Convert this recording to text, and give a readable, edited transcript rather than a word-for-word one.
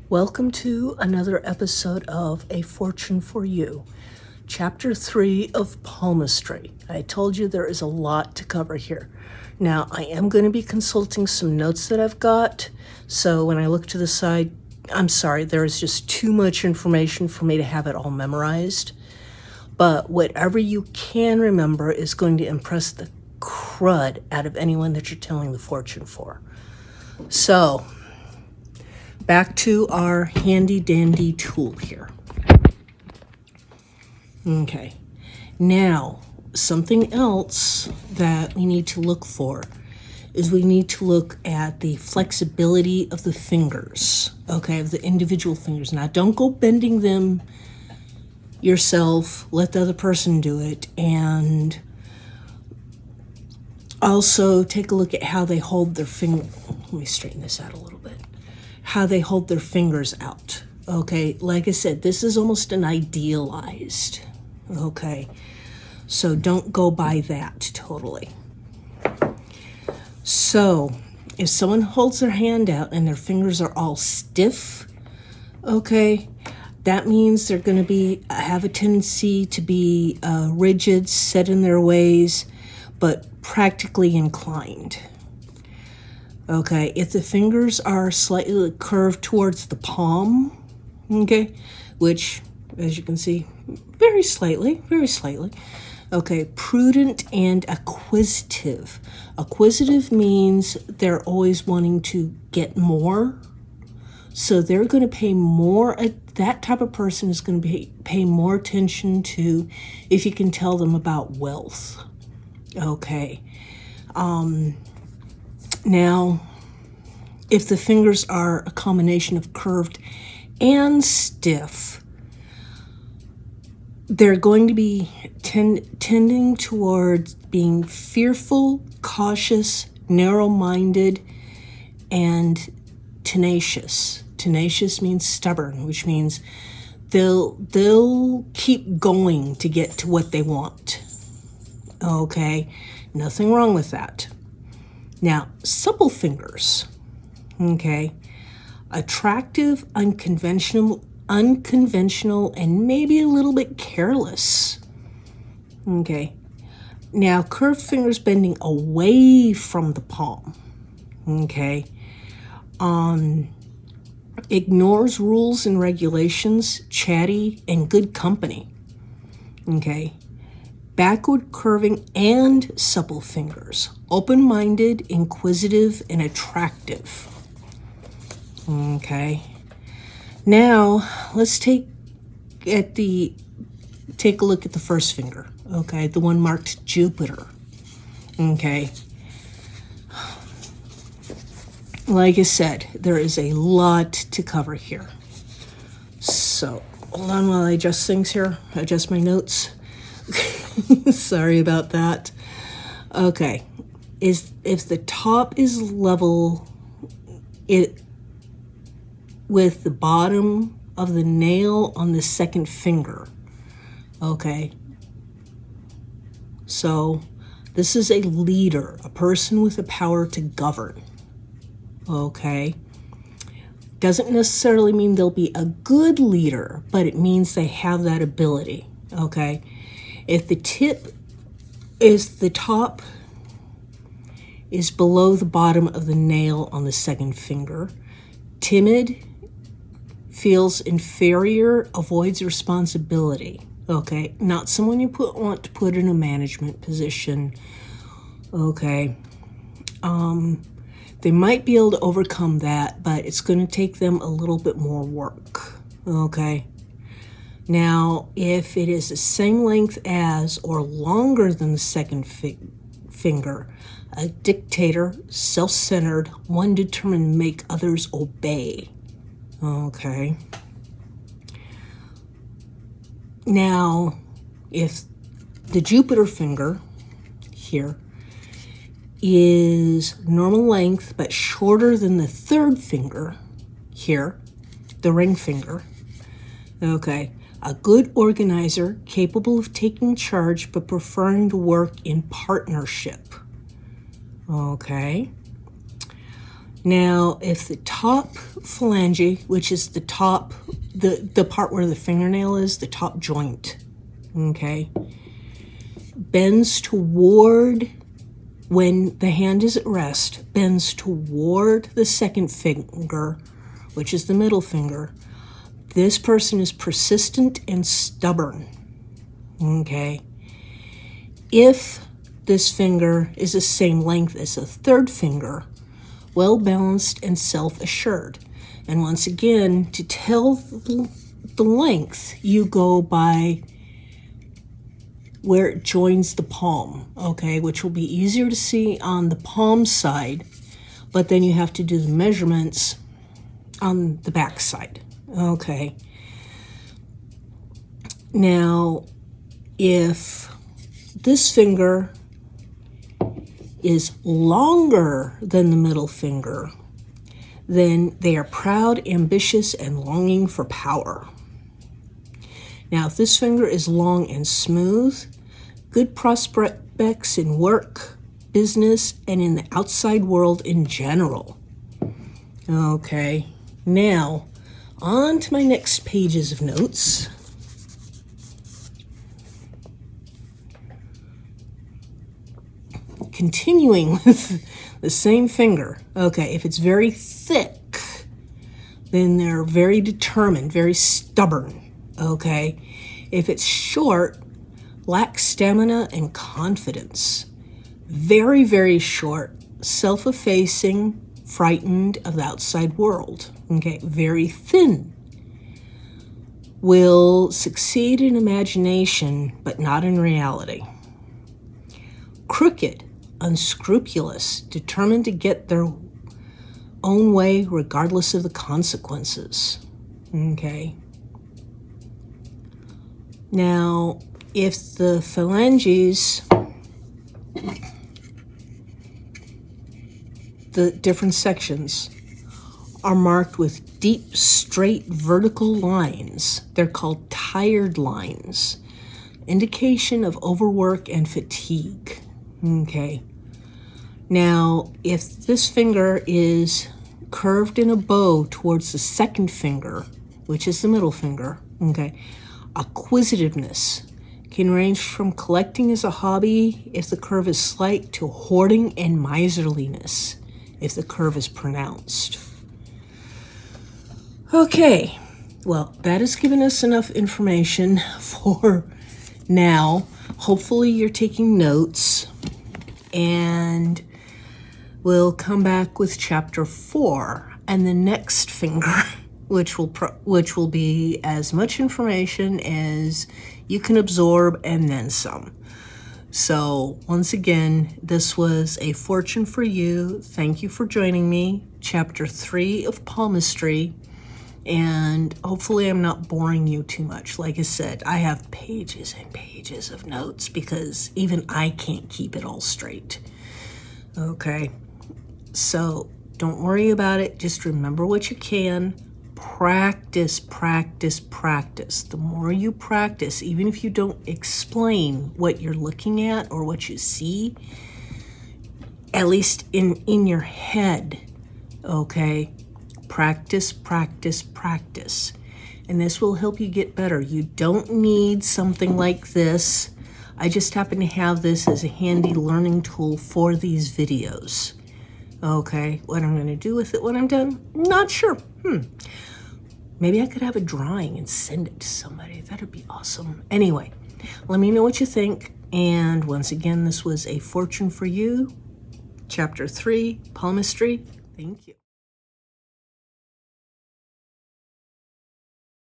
Welcome to another episode of A Fortune for You, Chapter 3 of Palmistry. I told you there is a lot to cover here. Now, I am going to be consulting some notes that I've got, so when I look to the side, I'm sorry, there is just too much information for me to have it all memorized. But whatever you can remember is going to impress the crud out of anyone that you're telling the fortune for. So, back to our handy dandy tool here. Okay, now something else that we need to look for is we need to look at the flexibility of the fingers, okay, of the individual fingers. Now, don't go bending them yourself, let the other person do it, and also take a look at how they hold their finger. Let me straighten this out a little bit. How they hold their fingers out. Okay, like I said, this is almost an idealized. Okay, so don't go by that totally. So, if someone holds their hand out and their fingers are all stiff, okay, that means they're going to have a tendency to be rigid, set in their ways, but practically inclined. Okay, if the fingers are slightly curved towards the palm, okay, which, as you can see, very slightly, okay, prudent and acquisitive. Acquisitive means they're always wanting to get more, so they're going to pay more, that type of person is going to pay more attention to if you can tell them about wealth. Okay. Now, if the fingers are a combination of curved and stiff, they're going to be tending towards being fearful, cautious, narrow-minded, and tenacious. Tenacious means stubborn, which means they'll keep going to get to what they want. Okay, nothing wrong with that. Now, supple fingers, okay, attractive, unconventional, and maybe a little bit careless. Okay, now curved fingers bending away from the palm, okay, ignores rules and regulations, chatty, and good company, okay. Backward curving and supple fingers, open-minded, inquisitive, and attractive. Okay. Now, let's take a look at the first finger, okay, the one marked Jupiter. Okay. Like I said, there is a lot to cover here. So, hold on while I adjust things here, adjust my notes. Sorry about that. Okay, if the top is level with the bottom of the nail on the second finger, okay, so this is a leader, a person with the power to govern, okay. Doesn't necessarily mean they'll be a good leader, but it means they have that ability, okay. If the top is below the bottom of the nail on the second finger, timid, feels inferior, avoids responsibility. Okay, not someone you want to put in a management position. Okay, they might be able to overcome that, but it's going to take them a little bit more work. Okay. Now, if it is the same length as or longer than the second finger, a dictator, self-centered, one determined to make others obey. Okay. Now, if the Jupiter finger here is normal length but shorter than the third finger here, the ring finger, okay, a good organizer, capable of taking charge but preferring to work in partnership. Okay. Now, if the top phalange, which is the top, the part where the fingernail is, the top joint, okay, bends toward, when the hand is at rest, bends toward the second finger, which is the middle finger, this person is persistent and stubborn, okay? If this finger is the same length as the third finger, well-balanced and self-assured. And once again, to tell the length, you go by where it joins the palm, okay, which will be easier to see on the palm side, but then you have to do the measurements on the back side, okay. Now, if this finger is longer than the middle finger, then they are proud, ambitious, and longing for power. Now, if this finger is long and smooth, good prospects in work, business, and in the outside world in general. Okay, now on to my next pages of notes. Continuing with the same finger. Okay, if it's very thick, then they're very determined, very stubborn. Okay, if it's short, lack stamina and confidence. Very, very short, self-effacing, frightened of the outside world. Okay, very thin. Will succeed in imagination, but not in reality. Crooked, unscrupulous, determined to get their own way regardless of the consequences. Okay. Now, if the phalanges, the different sections, are marked with deep, straight, vertical lines, they're called tired lines, indication of overwork and fatigue. Okay. Now, if this finger is curved in a bow towards the second finger, which is the middle finger, okay, acquisitiveness can range from collecting as a hobby if the curve is slight to hoarding and miserliness if the curve is pronounced. Okay, well, that has given us enough information for now. Hopefully you're taking notes, and we'll come back with chapter 4 and the next finger, which will be as much information as you can absorb and then some. So once again, this was A Fortune for You. Thank you for joining me. Chapter 3 of Palmistry. And hopefully I'm not boring you too much. Like I said, I have pages and pages of notes because even I can't keep it all straight. Okay, so don't worry about it. Just remember what you can. Practice, practice, practice. The more you practice, even if you don't explain what you're looking at or what you see, at least in your head, okay? Practice, practice, practice. And this will help you get better. You don't need something like this. I just happen to have this as a handy learning tool for these videos. Okay, what I'm going to do with it when I'm done, not sure. Maybe I could have a drawing and send it to somebody. That'd be awesome. Anyway, let me know what you think. And once again, this was A Fortune for You, Chapter 3, Palmistry. Thank you.